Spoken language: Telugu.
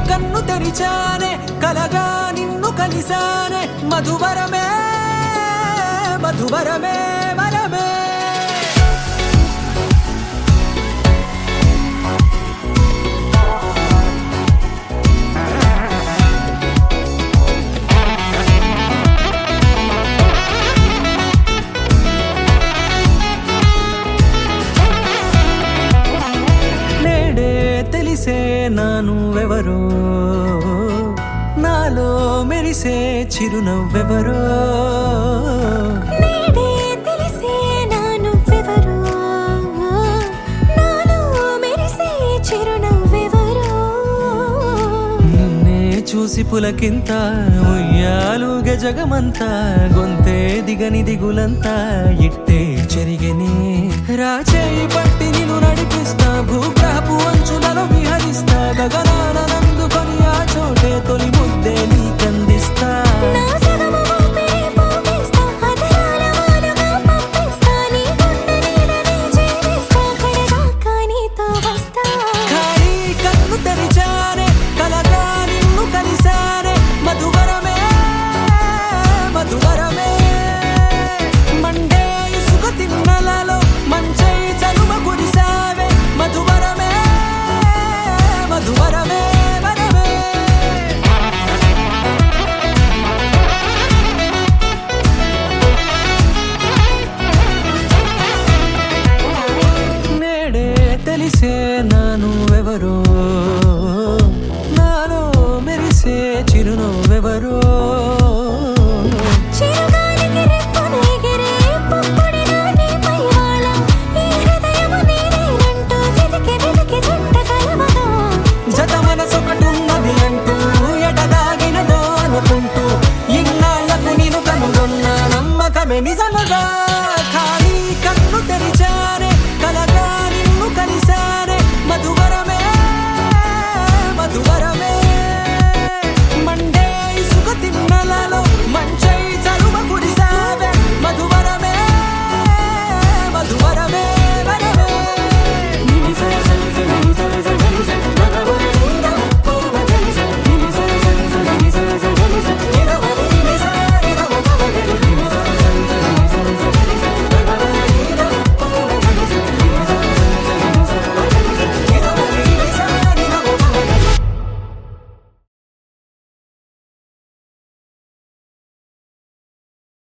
కన్ను తెరిచానే కలగా నిన్ను కలిసానే మధువరమే మధువరమే వరమే తెలిసే నానువెవరో నాలో మెరిసే చిరునవ్వెవరో నేడే తెలిసే నానువెవరో నాలో మెరిసే చిరునవ్వెవరో నిన్నే చూసి పులకింత ఉయ్యాలుగే జగమంతా గొంతే దిగని దిగులంతా ఇట్టే చెరిగెనే రాచేయి పట్టి నిన్ను నడిపిస్తా భూగ్రహపు అంచులలో విహరిస్తా గగనాన నందుకొని ఆ చోటే తొలి ముద్దే నీకందిస్తా నా సగము ఊపిరి పోగేస్తా అధరాల వాలుగా పంపిస్తా నీ గుండె నీడనే చేరిస్తా కడదాకా నీతో వస్తా ఖాళీ కన్ను తెరిచానే కలగా నిన్ను కలిసానే మధువరమే మధువరమే మండే ఇసుక తిన్నలలో మంచై చలువ కురిసావే మధువరమే మధువరమే వరమే నేడే తెలిసే నానువెవరో నాలో మెరిసే చిరునవ్వెవరో చిరుగాలికి రెప్పను ఎగిరే పుప్పొడిలో నీ పైవాళ ఈ హృదయము నీదేనంటూ వెతికి వెతికి జంట కలవగా జత మనసొకటున్నది అంటూ ఎడదాగినదో అనుకుంటూ ఇన్నాళ్లకు నేను కనుగొన్న నమ్మకమే నిజముగా